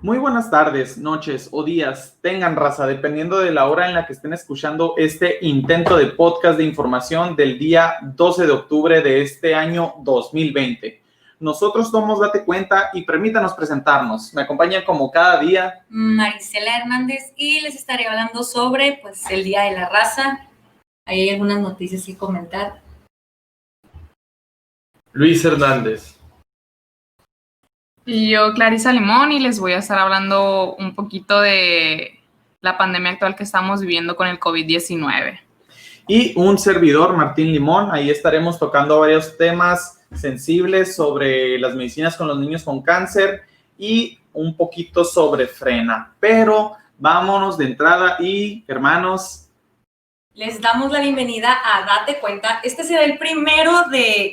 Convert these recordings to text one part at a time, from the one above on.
Muy buenas tardes, noches o días tengan, raza, dependiendo de la hora en la que estén escuchando este intento de podcast de información del día 12 de octubre de este año 2020. Nosotros somos Date Cuenta y permítanos presentarnos. Me acompañan como cada día Marisela Hernández y les estaré hablando sobre el Día de la Raza. Ahí hay algunas noticias que comentar. Luis Hernández. Y yo, Clarisa Limón, y les voy a estar hablando un poquito de la pandemia actual que estamos viviendo con el COVID-19. Y un servidor, Martín Limón. Ahí estaremos tocando varios temas sensibles sobre las medicinas con los niños con cáncer y un poquito sobre frena. Pero vámonos de entrada y, hermanos, les damos la bienvenida a Date Cuenta. Este será el primero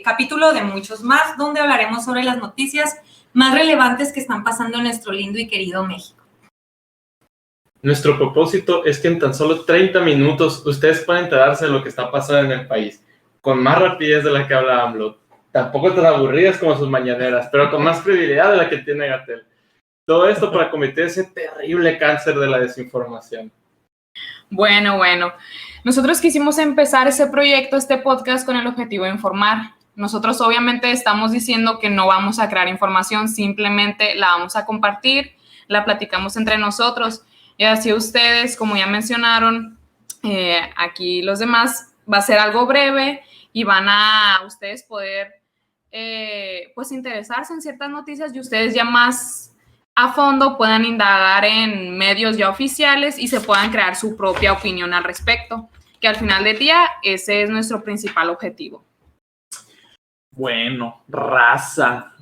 capítulo de muchos más, donde hablaremos sobre las noticias más relevantes que están pasando en nuestro lindo y querido México. Nuestro propósito es que en tan solo 30 minutos ustedes puedan enterarse de lo que está pasando en el país, con más rapidez de la que habla AMLO, tampoco tan aburridas como sus mañaneras, pero con más credibilidad de la que tiene Gatell. Todo esto para combatir ese terrible cáncer de la desinformación. Bueno, nosotros quisimos empezar este podcast con el objetivo de informar. Nosotros obviamente estamos diciendo que no vamos a crear información, simplemente la vamos a compartir, la platicamos entre nosotros y así ustedes, como ya mencionaron, aquí los demás, va a ser algo breve y van a ustedes poder interesarse en ciertas noticias y ustedes ya más a fondo puedan indagar en medios ya oficiales y se puedan crear su propia opinión al respecto, que al final del día ese es nuestro principal objetivo. bueno, raza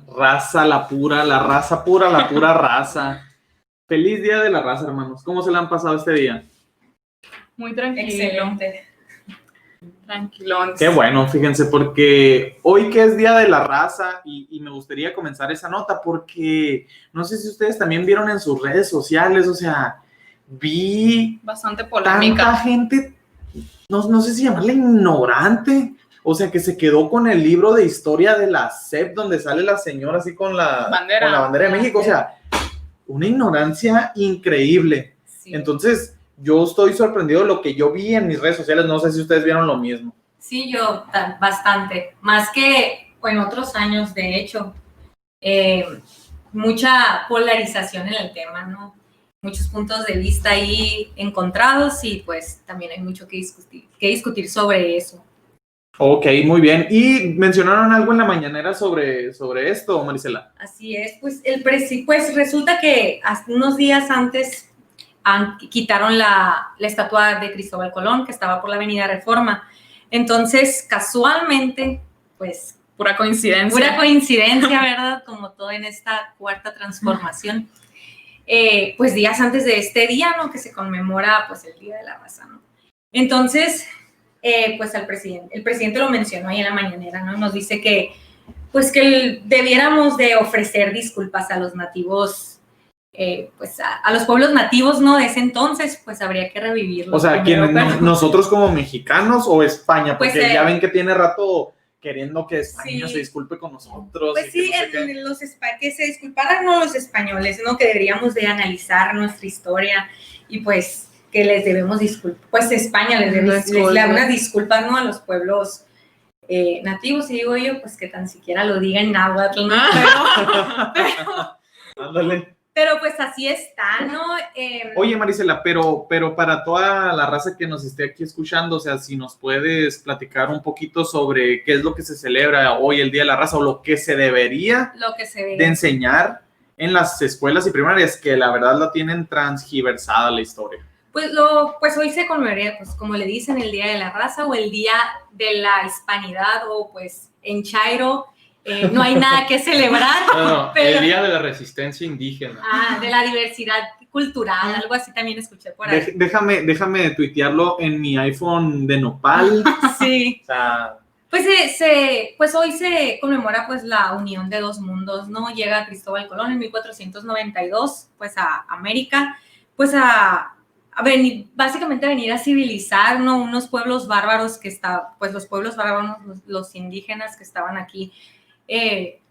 la pura, la raza pura, la pura raza. Feliz Día de la Raza, hermanos. ¿Cómo se le han pasado este día? Muy tranquilo. Excelente. Tranquilón. Qué bueno, fíjense, porque hoy que es Día de la Raza y me gustaría comenzar esa nota porque no sé si ustedes también vieron en sus redes sociales, o sea, vi bastante polémica. Tanta gente, no sé si llamarla ignorante, o sea, que se quedó con el libro de historia de la SEP donde sale la señora así con la bandera de México, o sea, una ignorancia increíble. Sí. Entonces, yo estoy sorprendido de lo que yo vi en mis redes sociales. No sé si ustedes vieron lo mismo. Sí, yo bastante. Más que en otros años, de hecho. Mucha polarización en el tema, ¿no? Muchos puntos de vista ahí encontrados y pues también hay mucho que discutir sobre eso. Ok, muy bien. ¿Y mencionaron algo en la mañanera sobre esto, Marisela? Así es, pues resulta que hasta unos días antes quitaron la estatua de Cristóbal Colón, que estaba por la Avenida Reforma. Entonces, casualmente, pues... Pura coincidencia, ¿verdad? Como todo en esta cuarta transformación. Pues días antes de este día, ¿no? Que se conmemora, pues, el Día de la Raza, ¿no? Entonces, pues, el presidente lo mencionó ahí en la mañanera, ¿no? Nos dice que debiéramos de ofrecer disculpas a los nativos, pues a los pueblos nativos, ¿no? De ese entonces, pues habría que revivirlos. O sea, ¿nosotros como mexicanos o España? Porque pues, ya ven que tiene rato queriendo que España se disculpe con nosotros. Pues sí, que se disculparan no los españoles, ¿no? Que deberíamos de analizar nuestra historia y pues que les debemos disculpas. Pues España les da unas disculpas, ¿no? A los pueblos nativos, y digo yo, pues que tan siquiera lo diga en náhuatl, ¿no? Ándale. Pero pues así está, ¿no? Oye, Marisela, pero para toda la raza que nos esté aquí escuchando, o sea, si nos puedes platicar un poquito sobre qué es lo que se celebra hoy, el Día de la Raza, o lo que se debería de enseñar en las escuelas y primarias, que la verdad la tienen transgiversada la historia. Pues hoy se conmemora, pues como le dicen, el Día de la Raza o el Día de la Hispanidad, o pues en Chairo, no hay nada que celebrar. No, pero... el Día de la Resistencia Indígena. De la diversidad cultural, algo así también escuché por ahí. Déjame tuitearlo en mi iPhone de nopal. Sí. O sea... Pues hoy se conmemora pues la unión de dos mundos, ¿no? Llega Cristóbal Colón en 1492, pues a América, pues básicamente a venir a civilizar, ¿no? Unos pueblos bárbaros pues los pueblos bárbaros, los indígenas que estaban aquí,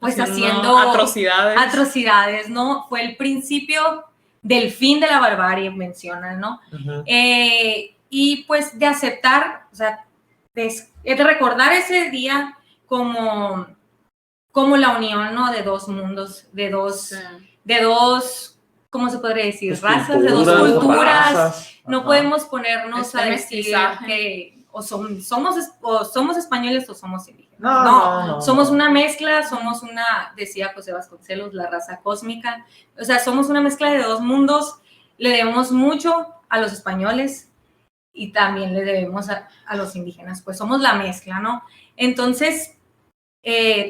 pues haciendo atrocidades, ¿no? Fue el principio del fin de la barbarie, mencionan, ¿no? Uh-huh. Y pues de aceptar, o sea, de recordar ese día como la unión, ¿no? De dos mundos, de dos, ¿cómo se podría decir? Razas, de dos culturas. Razas. No podemos ponernos a decir que o somos españoles o somos indígenas. No, somos una mezcla, somos una, decía José Vasconcelos, la raza cósmica. O sea, somos una mezcla de dos mundos. Le debemos mucho a los españoles y también le debemos a los indígenas. Pues somos la mezcla, ¿no? Entonces,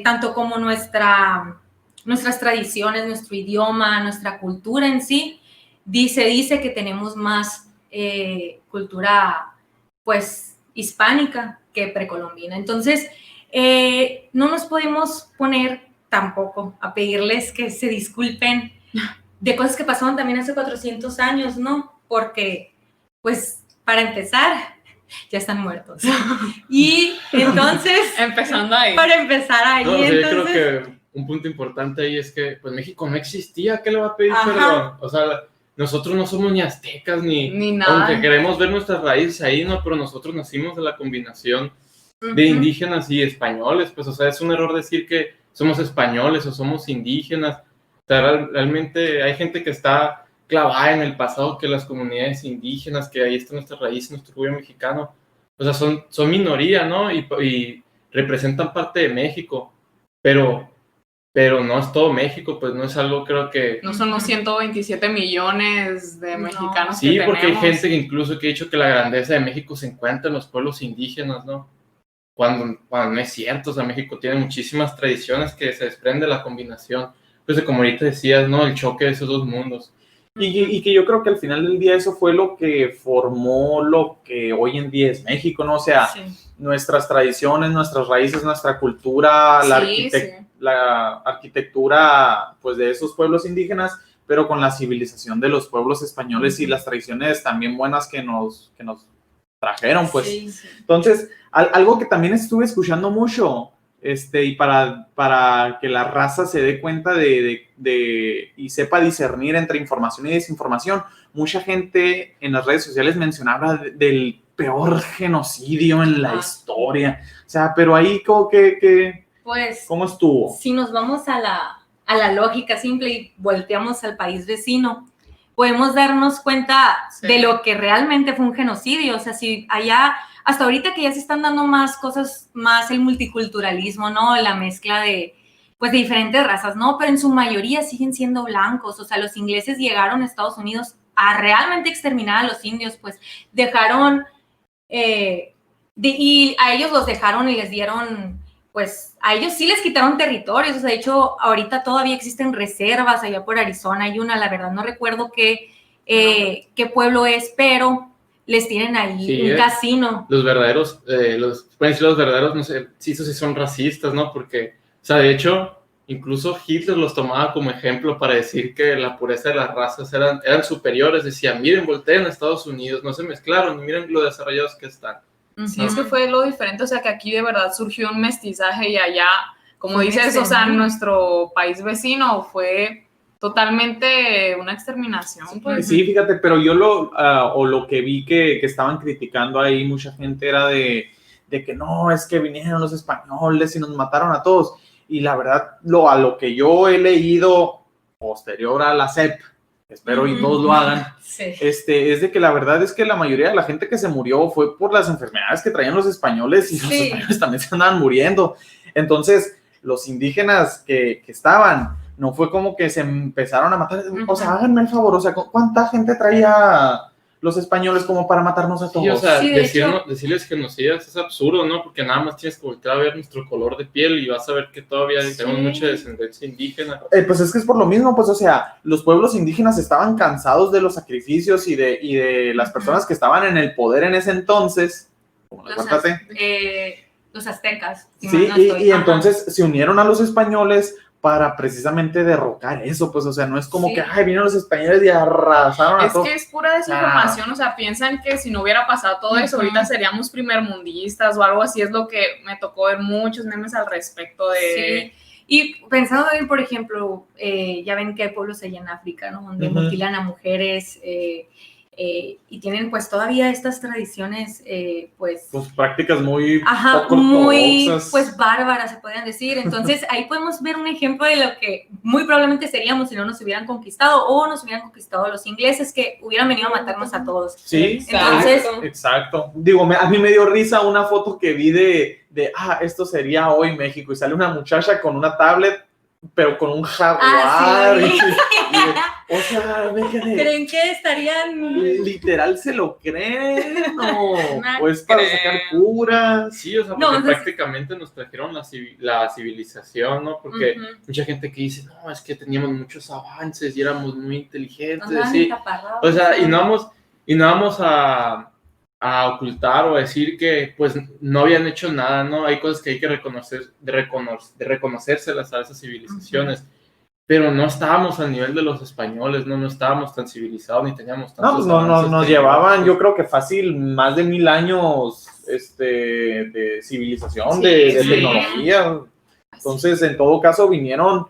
tanto como nuestras tradiciones, nuestro idioma, nuestra cultura en sí, dice que tenemos más cultura, pues, hispánica que precolombina. Entonces, no nos podemos poner tampoco a pedirles que se disculpen de cosas que pasaron también hace 400 años, ¿no? Porque, pues, para empezar, ya están muertos. Y entonces... Para empezar ahí. No, entonces, yo creo que un punto importante ahí es que, pues, México no existía. ¿Qué le va a pedir perdón? O sea, nosotros no somos ni aztecas, ni nada. Aunque queremos ver nuestras raíces ahí, ¿no? Pero nosotros nacimos de la combinación de indígenas y españoles. Pues, o sea, es un error decir que somos españoles o somos indígenas. O sea, realmente hay gente que está clavada en el pasado, que las comunidades indígenas, que ahí está nuestra raíz, nuestro orgullo mexicano, o sea, son minoría, ¿no? Y representan parte de México, pero no es todo México, pues no es algo, creo que... No son los 127 millones de mexicanos sí, que porque tenemos. hay gente que incluso que ha dicho que la grandeza de México se encuentra en los pueblos indígenas, ¿no? Cuando no es cierto, o sea, México tiene muchísimas tradiciones que se desprende de la combinación, pues como ahorita decías, ¿no? El choque de esos dos mundos. Y que yo creo que al final del día eso fue lo que formó lo que hoy en día es México, ¿no? O sea, nuestras tradiciones, nuestras raíces, nuestra cultura, la arquitectura, pues, de esos pueblos indígenas, pero con la civilización de los pueblos españoles y las tradiciones también buenas que nos trajeron, pues. Entonces, algo que también estuve escuchando mucho, y para que la raza se dé cuenta y sepa discernir entre información y desinformación, mucha gente en las redes sociales mencionaba del peor genocidio en la historia. O sea, pero ahí como que pues, ¿cómo estuvo? Si nos vamos a la lógica simple y volteamos al país vecino, podemos darnos cuenta de lo que realmente fue un genocidio. O sea, si allá... Hasta ahorita que ya se están dando más cosas, más el multiculturalismo, ¿no? La mezcla de diferentes razas, ¿no? Pero en su mayoría siguen siendo blancos. O sea, los ingleses llegaron a Estados Unidos a realmente exterminar a los indios, pues dejaron, y a ellos los dejaron y les dieron, pues a ellos sí les quitaron territorios. O sea, de hecho, ahorita todavía existen reservas allá por Arizona. Hay una, la verdad, no recuerdo qué pueblo es, pero... les tienen ahí un casino. Los verdaderos, pueden ser los verdaderos, no sé, sí, esos sí son racistas, ¿no? Porque, o sea, de hecho, incluso Hitler los tomaba como ejemplo para decir que la pureza de las razas eran superiores. Decía, miren, volteen a Estados Unidos, no se mezclaron, y miren lo desarrollados que están. Sí, es que fue lo diferente, o sea, que aquí de verdad surgió un mestizaje y allá, como dices, o sea, nuestro país vecino fue... totalmente una exterminación. Pues. Sí, fíjate, pero yo lo que vi que estaban criticando ahí mucha gente era de que no, es que vinieron los españoles y nos mataron a todos. Y la verdad, a lo que yo he leído posterior a la SEP, espero y todos lo hagan, es de que la verdad es que la mayoría de la gente que se murió fue por las enfermedades que traían los españoles y los españoles también se andaban muriendo. Entonces, los indígenas que estaban... no fue como que se empezaron a matar. O sea, háganme el favor, o sea, ¿cuánta gente traía los españoles como para matarnos a todos? Sí, o sea, decirles genocidas es absurdo, ¿no? Porque nada más tienes que voltear a ver nuestro color de piel y vas a ver que todavía tenemos mucha descendencia indígena. Pues es que es por lo mismo, pues, o sea, los pueblos indígenas estaban cansados de los sacrificios y de las personas que estaban en el poder en ese entonces. Como los aztecas. Sí, y entonces se unieron a los españoles para precisamente derrocar eso, pues, o sea, no es como que, ay, vinieron los españoles y arrasaron a todo. Es que es pura desinformación, o sea, piensan que si no hubiera pasado todo eso, ahorita seríamos primermundistas o algo así, es lo que me tocó ver muchos memes al respecto de... Y pensando en, por ejemplo, ya ven que hay pueblos allá en África, ¿no? Donde mutilan a mujeres y tienen pues todavía estas tradiciones, pues prácticas muy muy pues bárbaras, se podrían decir. Entonces ahí podemos ver un ejemplo de lo que muy probablemente seríamos si no nos hubieran conquistado o nos hubieran conquistado los ingleses, que hubieran venido a matarnos a todos. Sí, entonces exacto. Digo, a mí me dio risa una foto que vi de esto sería hoy México, y sale una muchacha con una tablet pero con un jaguar. Sí. O sea, ¿creen que estarían? Literal se lo creen, o es para sacar curas. Sí, o sea, porque prácticamente nos trajeron la civilización, ¿no? Porque mucha gente que dice, no, es que teníamos muchos avances y éramos muy inteligentes, ¿sí? O sea, y no vamos a ocultar o a decir que pues no habían hecho nada, ¿no? Hay cosas que hay que reconocérselas a esas civilizaciones, pero no estábamos al nivel de los españoles, no estábamos tan civilizados ni teníamos tantos avances. Nos llevaban, yo creo que fácil, más de 1000 años de civilización, de tecnología. Entonces, en todo caso, vinieron,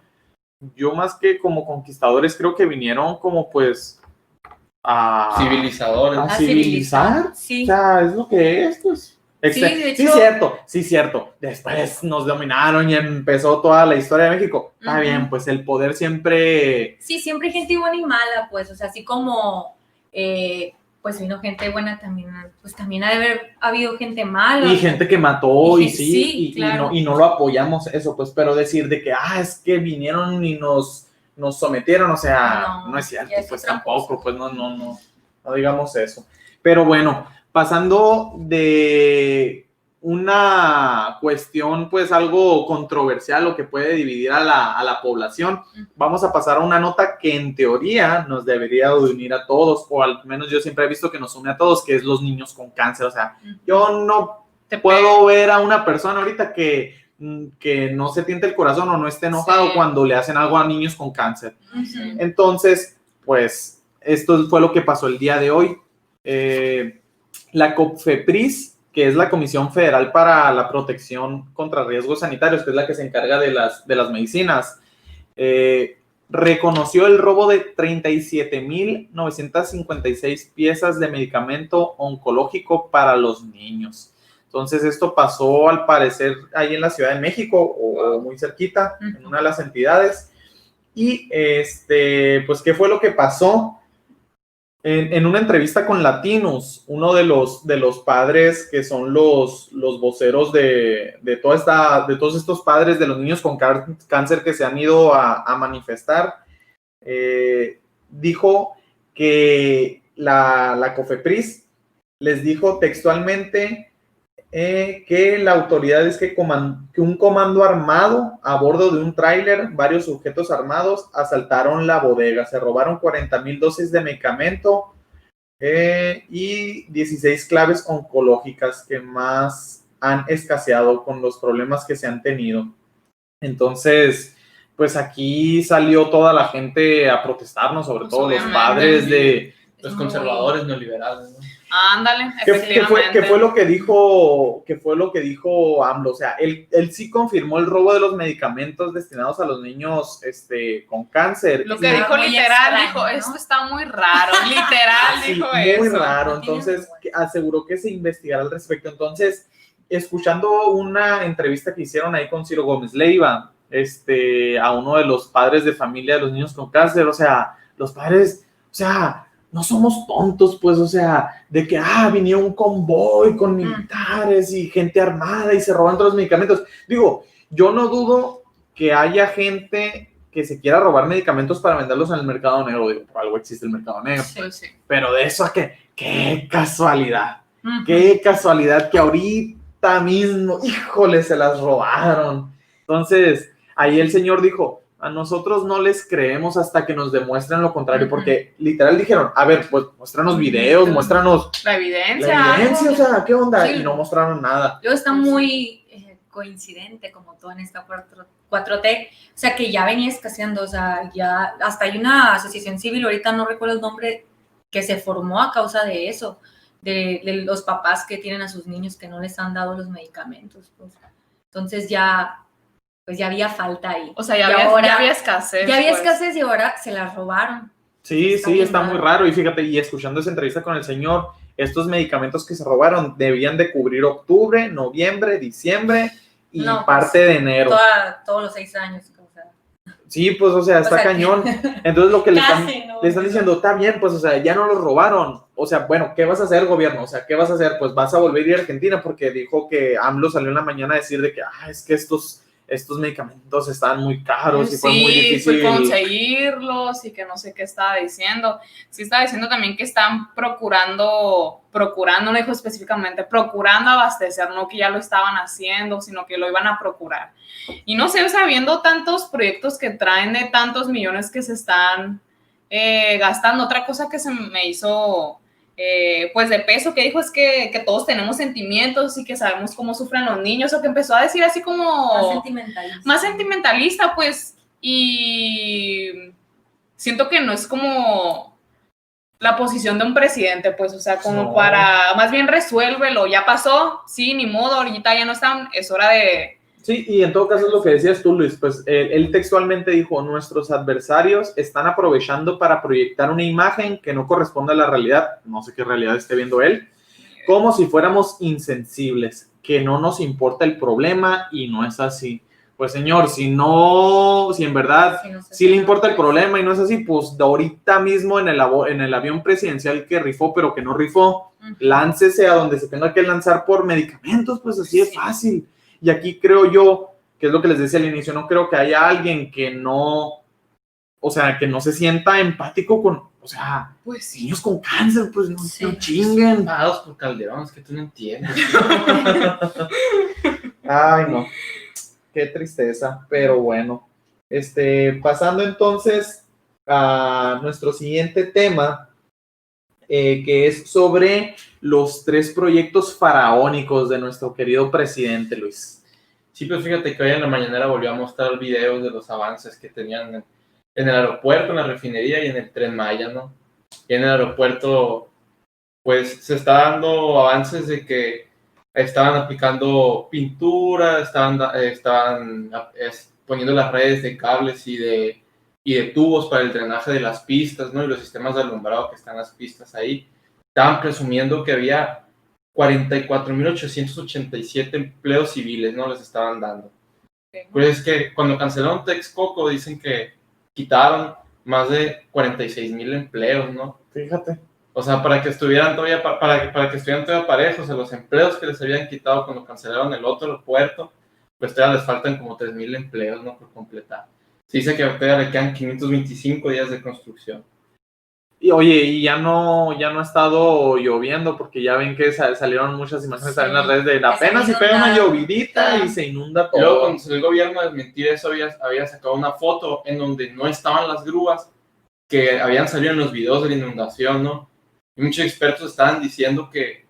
yo más que como conquistadores, creo que vinieron como pues civilizadores. A civilizar. Sí. O sea, es lo que es, pues. Sí, cierto. Después nos dominaron y empezó toda la historia de México. Está bien, pues el poder siempre... Sí, siempre hay gente buena y mala, pues. O sea, así como pues vino gente buena también, pues también ha de haber habido gente mala. Y gente que mató claro. y no lo apoyamos eso, pues, pero decir de que, es que vinieron y nos sometieron, o sea, no es cierto, pues tampoco, pues no digamos eso. Pero bueno, pasando de una cuestión pues algo controversial o que puede dividir a la población, vamos a pasar a una nota que en teoría nos debería de unir a todos, o al menos yo siempre he visto que nos une a todos, que es los niños con cáncer. O sea, yo no puedo ver a una persona ahorita que no se tiente el corazón o no esté enojado cuando le hacen algo a niños con cáncer. Entonces, pues, esto fue lo que pasó el día de hoy. La COFEPRIS, que es la Comisión Federal para la Protección contra Riesgos Sanitarios, que es la que se encarga de las medicinas, reconoció el robo de 37,956 piezas de medicamento oncológico para los niños. Entonces, esto pasó al parecer ahí en la Ciudad de México o muy cerquita, en una de las entidades. Y pues, ¿qué fue lo que pasó? En una entrevista con Latinos, uno de los padres que son los voceros de todos estos padres de los niños con cáncer que se han ido a manifestar, dijo que la COFEPRIS les dijo textualmente que la autoridad es que un comando armado a bordo de un tráiler, varios sujetos armados, asaltaron la bodega, se robaron 40,000 dosis de medicamento y 16 claves oncológicas que más han escaseado con los problemas que se han tenido. Entonces, pues aquí salió toda la gente a protestarnos, sobre todo los padres de los conservadores neoliberales, ¿no? Ándale, efectivamente. ¿Qué fue lo que dijo AMLO? O sea, él sí confirmó el robo de los medicamentos destinados a los niños con cáncer. Lo que dijo literal, extraño, dijo, ¿no? Esto está muy raro, literal dijo eso. Muy raro, entonces aseguró que se investigara al respecto. Entonces, escuchando una entrevista que hicieron ahí con Ciro Gómez Leiva, a uno de los padres de familia de los niños con cáncer, o sea, los padres, o sea, no somos tontos, pues, o sea, de que, vinieron un convoy con militares y gente armada y se roban todos los medicamentos. Digo, yo no dudo que haya gente que se quiera robar medicamentos para venderlos en el mercado negro. Digo, por algo existe el mercado negro. Sí. Pero de eso a que, qué casualidad. Qué casualidad que ahorita mismo, híjole, se las robaron. Entonces, ahí el señor dijo, a nosotros no les creemos hasta que nos demuestren lo contrario, porque literal dijeron, a ver, pues muéstranos videos, muéstranos la evidencia, o sea, ¿qué onda? Sí. Y no mostraron nada. Luego está muy coincidente como todo en esta 4T, o sea, que ya venía escaseando, o sea, ya hasta hay una asociación civil, ahorita no recuerdo el nombre, que se formó a causa de eso, de los papás que tienen a sus niños que no les han dado los medicamentos, pues. Entonces ya pues ya había falta ahí. O sea, ya había escasez. Ya había escasez y ahora se las robaron. Sí, está muy raro. Y fíjate, y escuchando esa entrevista con el señor, estos medicamentos que se robaron debían de cubrir octubre, noviembre, diciembre y parte de enero. Todos los 6 años. Sí, pues, o sea, está cañón. Entonces, lo que le están diciendo, está bien, pues, o sea, ya no los robaron. O sea, bueno, ¿qué vas a hacer, gobierno? O sea, ¿qué vas a hacer? Pues vas a volver a ir a Argentina, porque dijo que AMLO salió en la mañana a decir de que, es que estos medicamentos estaban muy caros y fue muy difícil conseguirlos y que no sé qué estaba diciendo. Sí estaba diciendo también que están procurando, no dijo específicamente, procurando abastecer, no que ya lo estaban haciendo, sino que lo iban a procurar. Y no sé, o sea, viendo tantos proyectos que traen de tantos millones que se están gastando, otra cosa que se me hizo pues de peso que dijo es que todos tenemos sentimientos y que sabemos cómo sufren los niños, o que empezó a decir así como más sentimentalista, pues, y siento que no es como la posición de un presidente, pues, o sea, como para, más bien resuélvelo, ya pasó, sí, ni modo, ahorita ya no están, es hora de... Sí, y en todo caso es lo que decías tú, Luis, pues él textualmente dijo, nuestros adversarios están aprovechando para proyectar una imagen que no corresponde a la realidad, no sé qué realidad esté viendo él, como si fuéramos insensibles, que no nos importa el problema y no es así. Pues señor, si en verdad sí le importa el problema y no es así, pues de ahorita mismo en el avión presidencial que rifó, pero que no rifó, láncese a donde se tenga que lanzar por medicamentos, pues así es fácil. Y aquí creo yo, que es lo que les decía al inicio, no creo que haya alguien que no, o sea, que no se sienta empático con, o sea, pues niños con cáncer, pues no chinguen. Pagados por Calderón, es que tú no entiendes. Ay, no. Qué tristeza, pero bueno. Pasando entonces a nuestro siguiente tema, que es sobre los 3 proyectos faraónicos de nuestro querido presidente, Luis. Sí, pues fíjate que hoy en la mañanera volvió a mostrar videos de los avances que tenían en el aeropuerto, en la refinería y en el Tren Maya, ¿no? Y en el aeropuerto, pues se está dando avances de que estaban aplicando pintura, estaban poniendo las redes de cables y de tubos para el drenaje de las pistas, ¿no? Y los sistemas de alumbrado que están en las pistas ahí. Estaban presumiendo que había 44,887 empleos civiles, ¿no? Les estaban dando. Pues es que cuando cancelaron Texcoco dicen que quitaron más de 46,000 empleos, ¿no? Fíjate. O sea, para que estuvieran todavía parejos, o los empleos que les habían quitado cuando cancelaron el otro aeropuerto, pues todavía les faltan como 3,000 empleos, ¿no? Por completar. Se dice que todavía le quedan 525 días de construcción. Y oye, y ya no ha estado lloviendo, porque ya ven que salieron muchas imágenes en las redes de apenas si pega una llovidita y se inunda todo. Luego, cuando salió el gobierno a desmentir eso, había sacado una foto en donde no estaban las grúas que habían salido en los videos de la inundación, ¿no? Y muchos expertos estaban diciendo que,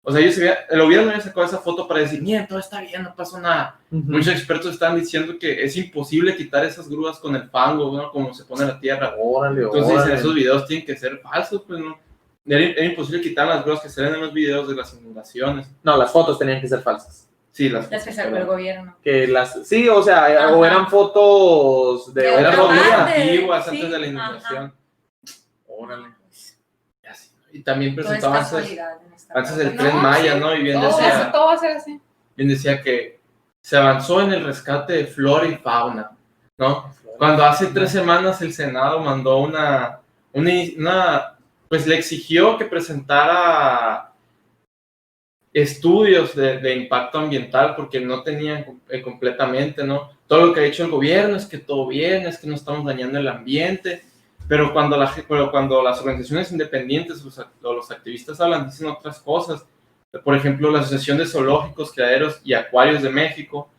o sea, el gobierno había sacado esa foto para decir, miren, todo está bien, no pasó nada. Muchos expertos estaban diciendo que es imposible quitar esas grúas con el fango, ¿no? Como se pone la tierra. Entonces, esos videos tienen que ser falsos, pues, ¿no? Era imposible quitar las grúas que salen en los videos de las inundaciones. No, las fotos tenían que ser falsas. Sí, las que sacó el gobierno. Sí, o sea, o eran fotos eran fotos antiguas antes de la inundación. Órale. Y también presentaba antes del Tren Maya, ¿no? Y bien decía, todo va a ser así. Bien decía que se avanzó en el rescate de flora y fauna, ¿no? Cuando hace 3 semanas el Senado mandó pues le exigió que presentara estudios de impacto ambiental porque no tenían completamente, ¿no? Todo lo que ha dicho el gobierno es que todo bien, es que no estamos dañando el ambiente. Pero cuando las organizaciones independientes o los activistas hablan, dicen otras cosas. Por ejemplo, la Asociación de Zoológicos, Criaderos y Acuarios de México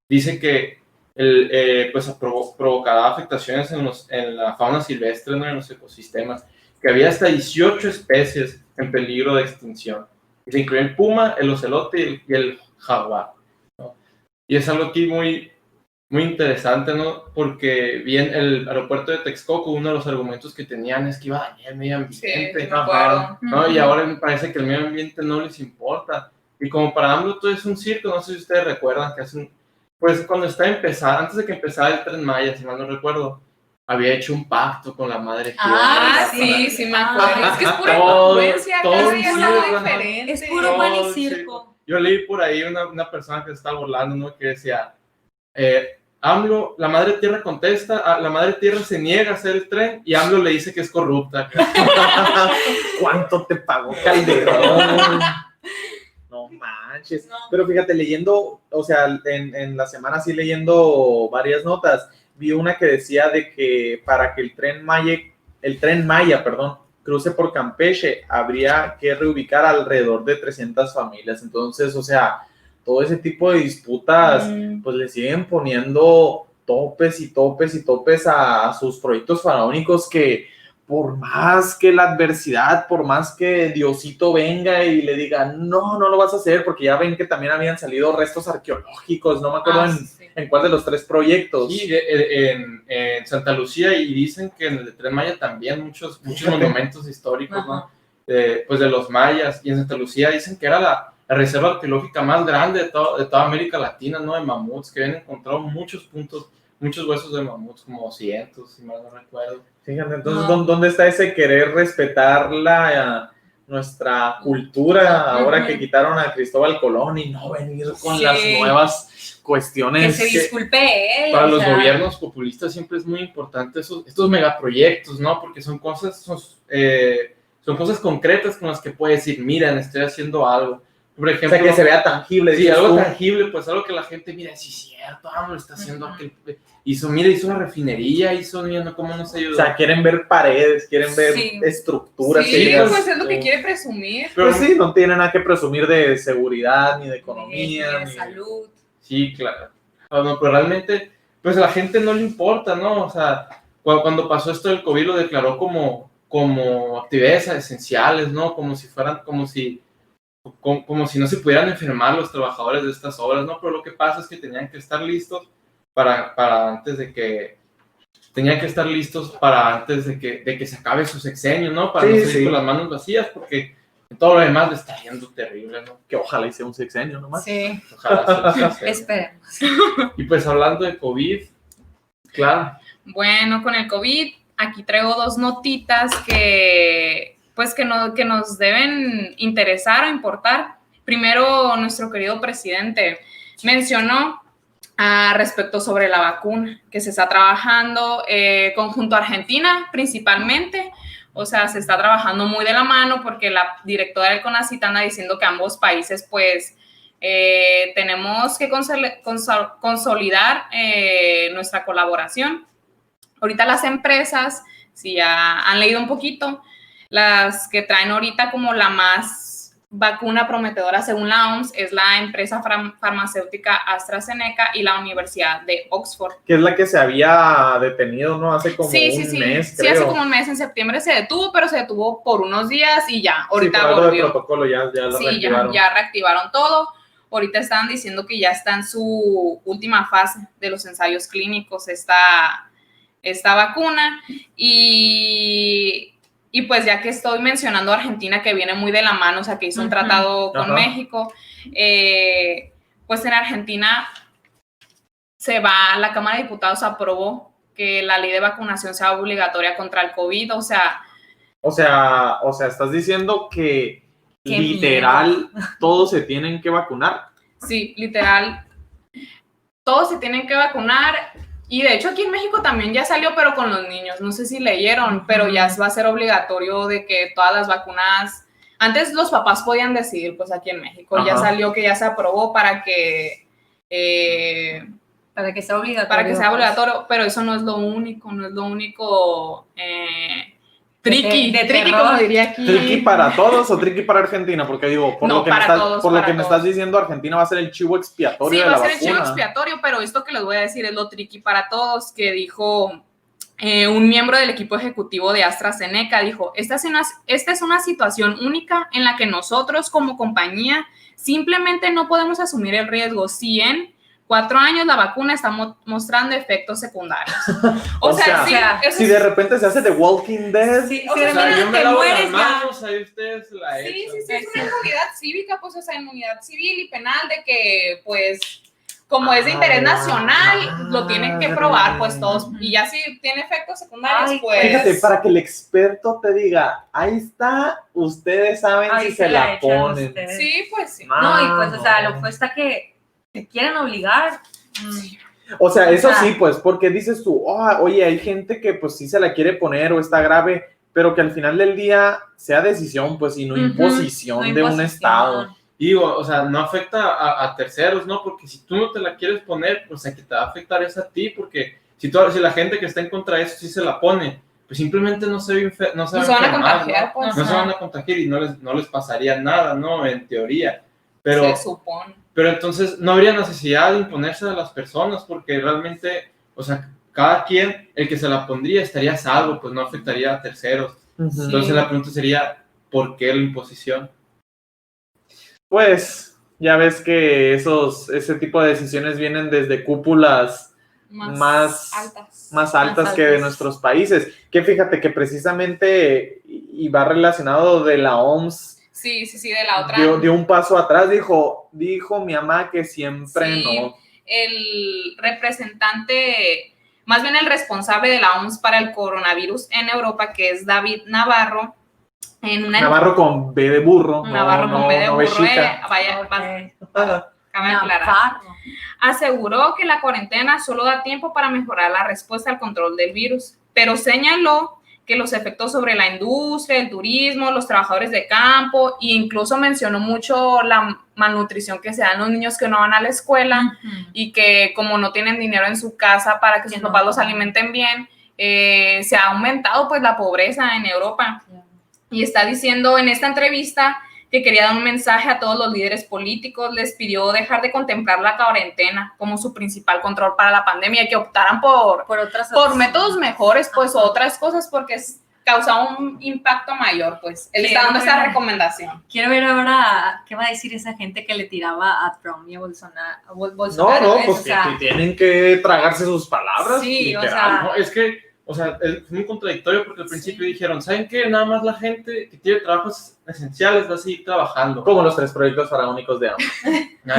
dice que pues provocará afectaciones en la fauna silvestre, ¿no? En los ecosistemas, que había hasta 18 especies en peligro de extinción. Se incluye el puma, el ocelote y el jaguar, ¿no? Y es algo aquí muy interesante, ¿no? Porque bien el aeropuerto de Texcoco, uno de los argumentos que tenían es que iba a dañar el medio ambiente, ¿no? Y ahora me parece que el medio ambiente no les importa. Y como para AMLO todo es un circo, no sé si ustedes recuerdan que pues cuando estaba empezando, antes de que empezara el Tren Maya, si mal no recuerdo, había hecho un pacto con la madre tierra. Sí, me acuerdo. Es que es pura Todo- influencia, todo cada un día es circo, algo ajá. diferente. Es puro pan y Todo, circo. Yo leí por ahí una persona que se estaba burlando, ¿no? Que decía, AMLO, la madre tierra contesta, la madre tierra se niega a hacer el tren y AMLO le dice que es corrupta. ¿Cuánto te pagó Calderón? No manches. No. Pero fíjate, leyendo, o sea, en la semana sí leyendo varias notas, vi una que decía de que para que el tren Maya, cruce por Campeche, habría que reubicar alrededor de 300 familias. Entonces, o sea, todo ese tipo de disputas, pues le siguen poniendo topes y topes y topes a sus proyectos faraónicos que por más que la adversidad, por más que Diosito venga y le diga, no lo vas a hacer, porque ya ven que también habían salido restos arqueológicos, no me acuerdo en cuál de los 3 proyectos. Sí, en Santa Lucía, y dicen que en el Tren Maya también muchos monumentos históricos, ¿no? Pues de los mayas, y en Santa Lucía dicen que era la reserva arqueológica más grande de toda América Latina, ¿no? De mamuts, que habían encontrado muchos huesos de mamuts, como 200, si mal no recuerdo. Fíjate, entonces, ¿dónde está ese querer respetar nuestra cultura ahora que quitaron a Cristóbal Colón y no venir con las nuevas cuestiones? Que se disculpe él. Para los gobiernos populistas siempre es muy importante estos megaproyectos, ¿no? Porque son cosas concretas con las que puedes decir, miren, estoy haciendo algo. Por ejemplo, o sea, que se vea tangible. Sí, algo tangible, pues algo que la gente, mira, sí es cierto, lo está haciendo aquel... Hizo una refinería, mira, cómo nos ayudó. O sea, quieren ver paredes, quieren ver estructuras. Sí, pues es lo que quiere presumir. Pero pues sí, no tiene nada que presumir de seguridad, ni de economía, ni de salud. Sí, claro. No, pero realmente, pues a la gente no le importa, ¿no? O sea, cuando pasó esto del COVID lo declaró como actividades esenciales, ¿no? Como si no se pudieran enfermar los trabajadores de estas obras, ¿no? Pero lo que pasa es que tenían que estar listos para antes de que se acabe su sexenio, ¿no? Para no salir con las manos vacías, porque todo lo demás le está yendo terrible, ¿no? Que ojalá hice un sexenio nomás. Sí. Ojalá sea un sexenio. Esperemos. Y pues hablando de COVID, claro. Bueno, con el COVID, aquí traigo 2 notitas que nos deben interesar o importar. Primero, nuestro querido presidente mencionó respecto sobre la vacuna, que se está trabajando conjunto a Argentina principalmente, o sea, se está trabajando muy de la mano porque la directora del CONACYT anda diciendo que ambos países pues tenemos que consolidar nuestra colaboración. Ahorita las empresas, si ya han leído un poquito, las que traen ahorita como la más vacuna prometedora según la OMS es la empresa farmacéutica AstraZeneca y la Universidad de Oxford. Que es la que se había detenido, ¿no? Hace como un mes, creo. Sí, hace como un mes, en septiembre se detuvo, pero se detuvo por unos días y ya, ahorita volvió. volvió. De protocolo ya lo reactivaron. Ya reactivaron todo. Ahorita están diciendo que ya está en su última fase de los ensayos clínicos esta vacuna y pues ya que estoy mencionando a Argentina, que viene muy de la mano, o sea, que hizo un tratado con México, pues en Argentina la Cámara de Diputados aprobó que la ley de vacunación sea obligatoria contra el COVID, o sea, estás diciendo que literal todos se tienen que vacunar. Sí, literal, todos se tienen que vacunar. Y de hecho aquí en México también ya salió, pero con los niños. No sé si leyeron, pero ya va a ser obligatorio de que todas las vacunas... Antes los papás podían decidir, pues aquí en México ya salió que ya se aprobó para que sea obligatorio. Para que sea obligatorio, pero eso no es lo único, tricky, como diría aquí. ¿Tricky para todos o tricky para Argentina? Porque digo, por lo que me estás diciendo, Argentina va a ser el chivo expiatorio de la vacuna. Sí, va a ser el chivo expiatorio, pero esto que les voy a decir es lo tricky para todos, que dijo un miembro del equipo ejecutivo de AstraZeneca, dijo, esta es una situación única en la que nosotros como compañía simplemente no podemos asumir el riesgo si en 4 años la vacuna está mostrando efectos secundarios. O sea, si de repente se hace The Walking Dead. Sí, o sea, yo me lavo las manos, ahí ustedes la echan. Sí, es una inmunidad cívica, pues, o sea, inmunidad civil y penal de que, pues, como es de interés nacional, lo tienen que probar, pues todos, y ya si tiene efectos secundarios, pues... Fíjate, para que el experto te diga, ahí está, ustedes saben si se la ponen. Ustedes. Sí, pues sí. No, y pues, o sea, lo fue hasta que te quieren obligar. O sea, eso sí, pues, porque dices tú, oye, hay gente que pues sí se la quiere poner o está grave, pero que al final del día sea decisión, pues, y no imposición de un estado. Y digo, o sea, no afecta a terceros, ¿no? Porque si tú no te la quieres poner, pues a que te va a afectar es a ti, porque si la gente que está en contra de eso sí se la pone, pues simplemente no se van a contagiar, ¿no? Pues. No se van a contagiar y no les pasaría nada, ¿no? En teoría. Pero, se supone. Pero entonces no habría necesidad de imponerse a las personas, porque realmente, o sea, cada quien, el que se la pondría, estaría a salvo, pues no afectaría a terceros. Entonces la pregunta sería, ¿por qué la imposición? Pues ya ves que ese tipo de decisiones vienen desde cúpulas más altas que de nuestros países. Que fíjate que precisamente, y va relacionado de la OMS. Sí, de la otra. Dio un paso atrás, dijo mi mamá que siempre no. El representante, más bien el responsable de la OMS para el coronavirus en Europa, que es David Navarro, Navarro con B de burro. Navarro con B de burro, aseguró que la cuarentena solo da tiempo para mejorar la respuesta al control del virus, pero señaló que los efectos sobre la industria, el turismo, los trabajadores de campo, e incluso mencionó mucho la malnutrición que se da en los niños que no van a la escuela y que como no tienen dinero en su casa para que sus papás los alimenten bien, se ha aumentado pues la pobreza en Europa. Y está diciendo en esta entrevista que quería dar un mensaje a todos los líderes políticos, les pidió dejar de contemplar la cuarentena como su principal control para la pandemia y que optaran por métodos mejores, pues, o otras cosas, porque causa un impacto mayor, pues. Él está dando esa recomendación. Quiero ver ahora qué va a decir esa gente que le tiraba a Trump y a Bolsonaro. No, pues o sea, tienen que tragarse sus palabras. Sí, literal. o sea... No, es que, o sea, es muy contradictorio porque al principio dijeron, ¿saben qué? Nada más la gente que tiene trabajos esenciales va a seguir trabajando. Como los 3 proyectos faraónicos de AMLO.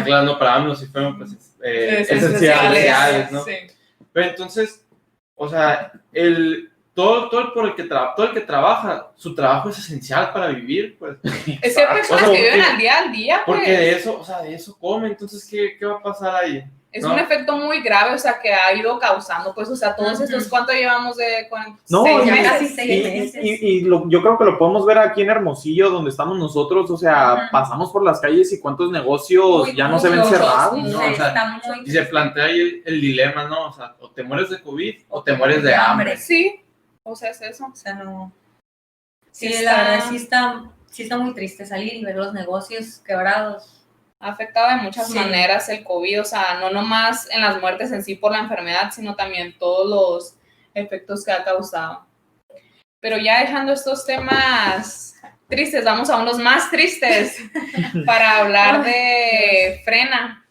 Claro, no para AMLO, si fueron pues, esenciales, ¿no? Sí. Pero entonces, o sea, todo el que trabaja, su trabajo es esencial para vivir, pues. Es que hay personas que viven al día, pues. Porque de eso come, entonces, ¿qué va a pasar ahí? Es un efecto muy grave, o sea, que ha ido causando, pues, o sea, todos estos, ¿cuánto llevamos de 6 meses? Yo creo que lo podemos ver aquí en Hermosillo, donde estamos nosotros, o sea, pasamos por las calles y cuántos negocios ya no se ven cerrados. No, o sea, y se plantea ahí el dilema, ¿no? O sea, o te mueres de COVID o te mueres de hambre. Sí, o sea, es eso. O sea, no... Sí, la verdad, sí está muy triste salir y ver los negocios quebrados. Ha afectado de muchas maneras el COVID, o sea, no nomás en las muertes en sí por la enfermedad, sino también todos los efectos que ha causado. Pero ya dejando estos temas tristes, vamos a unos más tristes para hablar de Frena.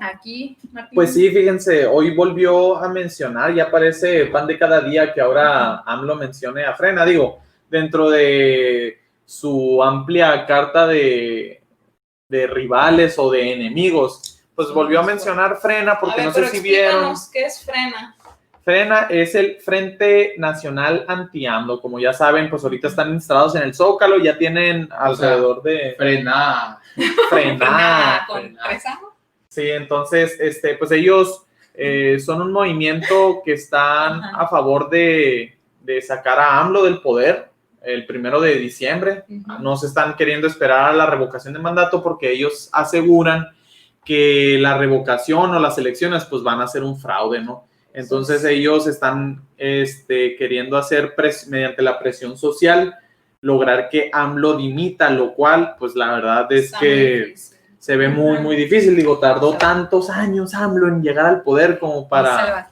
Aquí, Martín. Pues sí, fíjense, hoy volvió a mencionar, ya parece pan de cada día que ahora AMLO mencione a Frena, digo, dentro de su amplia carta de rivales o de enemigos, pues volvió a mencionar Frena, porque no sé si vieron. ¿Qué es Frena? Frena es el Frente Nacional Anti-AMLO, como ya saben, pues ahorita están instalados en el Zócalo, ya tienen alrededor de... Frena. Sí, entonces, pues ellos son un movimiento que están a favor de sacar a AMLO del poder el 1 de diciembre. No se están queriendo esperar a la revocación de mandato porque ellos aseguran que la revocación o las elecciones pues van a ser un fraude, ¿no? Entonces ellos están queriendo hacer mediante la presión social lograr que AMLO dimita, lo cual pues la verdad es que se ve muy, muy difícil. Digo, tardó tantos años AMLO en llegar al poder como para...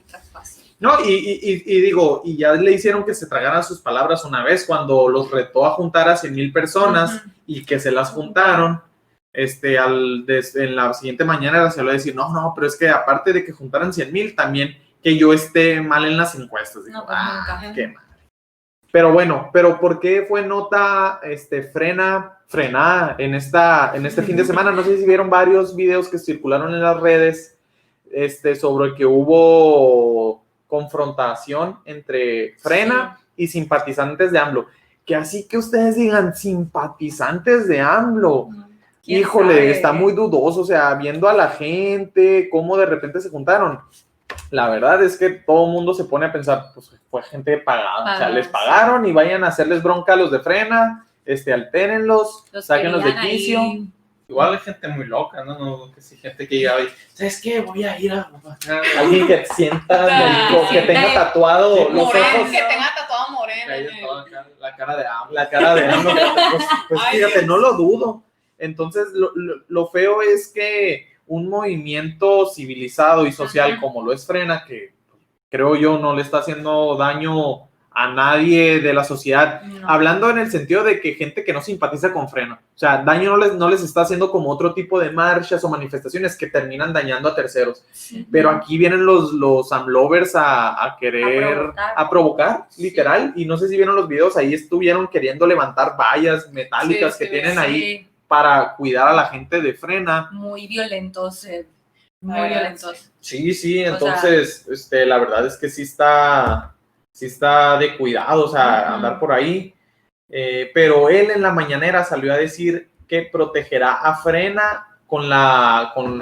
No, y digo, y ya le hicieron que se tragaran sus palabras una vez cuando los retó a juntar a 100,000 personas y que se las juntaron. En la siguiente mañana se lo decir, no, pero es que aparte de que juntaran 100,000, también que yo esté mal en las encuestas. Digo, qué madre. Pero bueno, ¿por qué fue nota frenada en este fin de semana? No sé si vieron varios videos que circularon en las redes sobre que hubo confrontación entre Frena y simpatizantes de AMLO. Que así que ustedes digan simpatizantes de AMLO. Híjole, sabe? Está muy dudoso, o sea, viendo a la gente, cómo de repente se juntaron. La verdad es que todo el mundo se pone a pensar, pues fue gente pagada, o sea, les pagaron y vayan a hacerles bronca a los de Frena, altérenlos, sáquenlos de quicio. Ahí. Igual hay gente muy loca, ¿no? Que sí, gente que llega y, ¿sabes qué? Voy a ir a... Alguien que sienta, que tenga tatuado los ojos. Que tenga tatuado moreno. La cara de AMLO. La cara de AMLO. Pues fíjate, no lo dudo. Entonces, lo feo es que un movimiento civilizado y social como lo es Frena, que creo yo no le está haciendo daño a nadie de la sociedad, hablando en el sentido de que gente que no simpatiza con Frena, o sea, daño no les está haciendo como otro tipo de marchas o manifestaciones que terminan dañando a terceros, pero aquí vienen los AMLovers a querer, a provocar, literal, y no sé si vieron los videos, ahí estuvieron queriendo levantar vallas metálicas que tienen ahí para cuidar a la gente de Frena. Muy violentos, muy violentos. Sí, entonces, la verdad es que sí está de cuidado, o sea, andar por ahí. Pero él en la mañanera salió a decir que protegerá a Frena con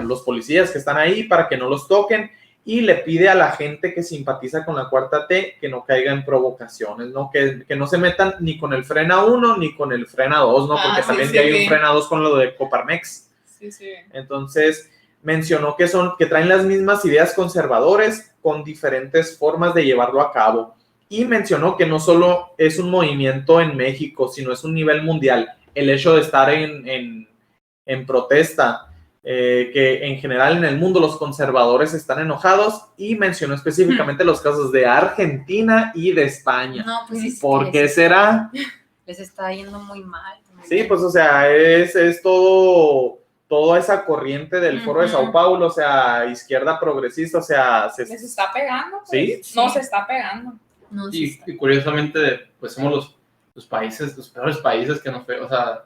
los policías que están ahí para que no los toquen, y le pide a la gente que simpatiza con la Cuarta T que no caiga en provocaciones, ¿no? Que no se metan ni con el Frena 1 ni con el Frena 2, ¿no? Porque también ya hay un Frena 2 con lo de Coparmex. Sí. Entonces, mencionó que traen las mismas ideas conservadores con diferentes formas de llevarlo a cabo. Y mencionó que no solo es un movimiento en México, sino es un nivel mundial. El hecho de estar en protesta, que en general en el mundo los conservadores están enojados, y mencionó específicamente los casos de Argentina y de España. No, pues ¿Por qué será? Les está yendo muy mal. Sí, pues o sea, es toda esa corriente del Foro de Sao Paulo, o sea, izquierda progresista, o sea... ¿Les está pegando? ¿Sí? Pues. No, se está pegando. No, y curiosamente, pues somos los peores países que nos... O sea,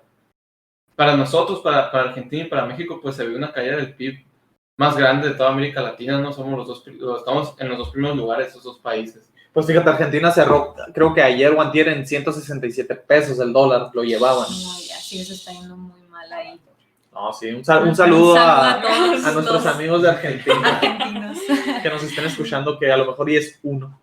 para nosotros, para Argentina y para México, pues se ve una caída del PIB más grande de toda América Latina, ¿no? Estamos en los dos primeros lugares, esos dos países. Pues fíjate, Argentina cerró, creo que ayer o antier, en 167 pesos el dólar, lo llevaban. No, ya sí, eso está yendo muy mal ahí. No, sí, un saludo a todos nuestros amigos de Argentina. Argentinos. Que nos estén escuchando, que a lo mejor y es uno.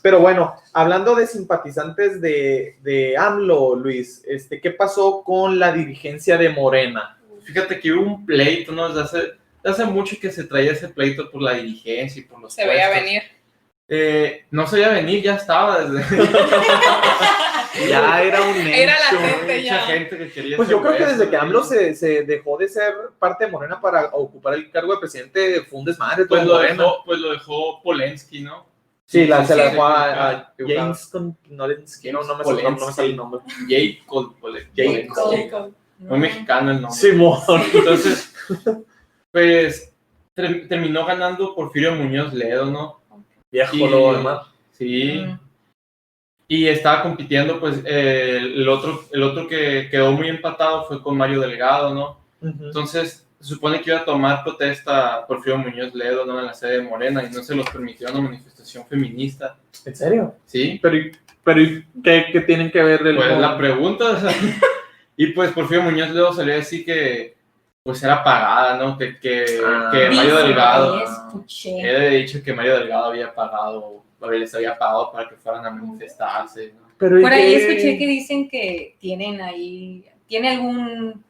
Pero bueno, hablando de simpatizantes de AMLO, Luis, ¿qué pasó con la dirigencia de Morena? Fíjate que hubo un pleito, ¿no? Desde hace mucho que se traía ese pleito por la dirigencia y por los puestos. Se veía venir. No se veía venir, ya estaba desde... Ya era un hecho. Era la gente ya. Mucha gente que quería. Pues yo creo que desde que AMLO se dejó de ser parte de Morena para ocupar el cargo de presidente, fue un desmadre. Pues lo dejó Polensky, ¿no? Sí, se la dejó a James Knolensky, no me sale el nombre. Jacob. Muy mexicano el nombre. Simón. Entonces, pues terminó ganando Porfirio Muñoz Ledo, ¿no? Viejo lobo, además. Sí. Y estaba compitiendo, pues, el otro que quedó muy empatado fue con Mario Delgado, ¿no? Entonces, se supone que iba a tomar protesta Porfirio Muñoz Ledo, ¿no? En la sede de Morena, y no se los permitió una manifestación feminista. ¿En serio? Sí. Pero ¿qué tienen que ver? Pues la pregunta, o sea, y pues Porfirio Muñoz Ledo salió a decir que pues era pagada, ¿no? Que Mario Delgado, he dicho que Mario Delgado había pagado, les había pagado para que fueran a manifestarse, ¿no? Pero por ahí escuché que dicen que tiene algún,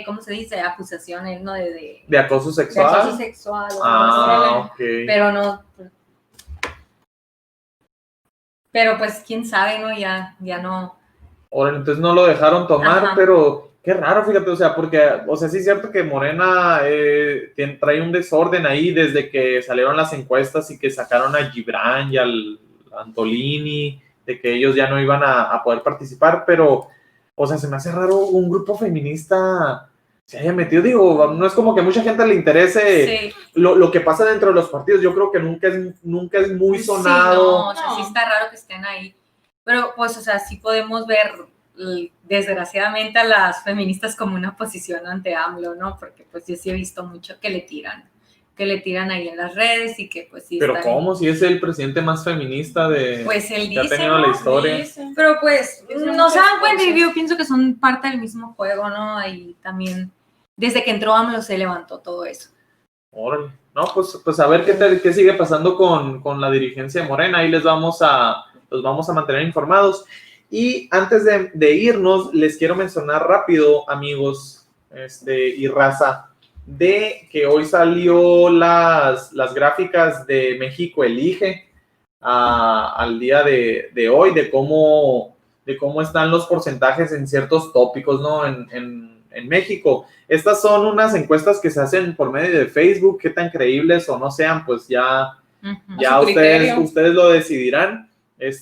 ¿cómo se dice? Acusaciones, ¿no? De acoso sexual. De acoso sexual. Ok. Pero no. Pero pues quién sabe, ¿no? Ya no. Ahora, entonces no lo dejaron tomar. Ajá. Pero qué raro, fíjate, o sea, porque, o sea, sí es cierto que Morena trae un desorden ahí desde que salieron las encuestas y que sacaron a Gibran y al Antolini, de que ellos ya no iban a poder participar, pero, o sea, se me hace raro un grupo feminista se haya metido, digo, no es como que mucha gente le interese lo que pasa dentro de los partidos, yo creo que nunca es muy sonado. Sí, no, o sea, sí está raro que estén ahí, pero pues, o sea, sí podemos ver desgraciadamente a las feministas como una oposición ante AMLO, ¿no? Porque pues yo sí he visto mucho que le tiran que le tiran ahí en las redes y que pues sí. Pero ¿cómo? Si es el presidente más feminista pues él que dice, ha tenido la historia. Pero pues no se dan cuenta y yo pienso que son parte del mismo juego, ¿no? Y también desde que entró AMLO se levantó todo eso. Órale. No, pues a ver qué sigue pasando con la dirigencia de Morena. Ahí los vamos a mantener informados. Y antes de irnos, les quiero mencionar rápido, amigos y raza, de que hoy salió las gráficas de México Elige al día de hoy, de cómo están los porcentajes en ciertos tópicos, ¿no? En México. Estas son unas encuestas que se hacen por medio de Facebook. Qué tan creíbles o no sean, pues ya ustedes lo decidirán.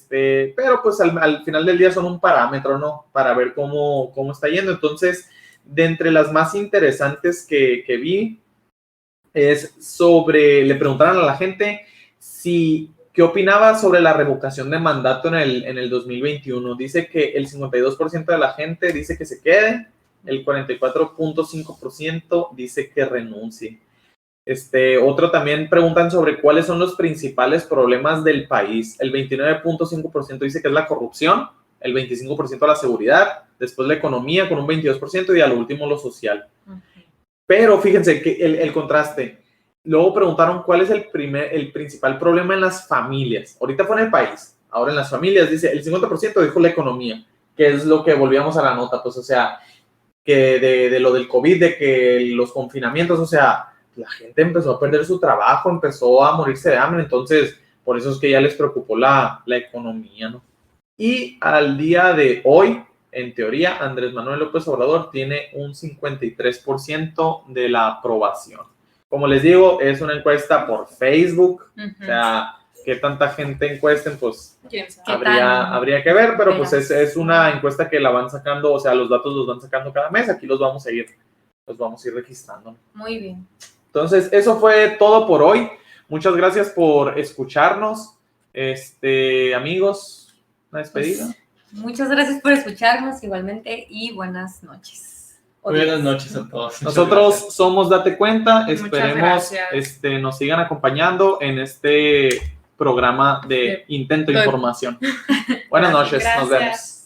Pero pues al final del día son un parámetro, ¿no? Para ver cómo está yendo. Entonces, de entre las más interesantes que vi es le preguntaron a la gente qué opinaba sobre la revocación de mandato en el 2021. Dice que el 52% de la gente dice que se quede, el 44.5% dice que renuncie. Otro también preguntan sobre cuáles son los principales problemas del país. El 29.5% dice que es la corrupción, el 25% la seguridad, después la economía con un 22% y al último lo social. Pero fíjense que el contraste. Luego preguntaron cuál es el principal problema en las familias. Ahorita fue en el país, ahora en las familias. Dice, el 50% dijo la economía, que es lo que volvíamos a la nota, pues o sea, que de lo del COVID, de que los confinamientos, o sea, la gente empezó a perder su trabajo, empezó a morirse de hambre, entonces por eso es que ya les preocupó la economía, ¿no? Y al día de hoy, en teoría, Andrés Manuel López Obrador tiene un 53% de la aprobación. Como les digo, es una encuesta por Facebook, o sea, qué tanta gente encuesten, pues habría que ver, pero pues es una encuesta que la van sacando, o sea, los datos los van sacando cada mes, aquí los vamos a ir registrando. Muy bien. Entonces, eso fue todo por hoy. Muchas gracias por escucharnos, amigos, una despedida. Pues, muchas gracias por escucharnos igualmente y buenas noches. Buenas noches a todos. Nosotros somos Date Cuenta, esperemos nos sigan acompañando en este programa de Intento Información. Buenas noches, nos vemos.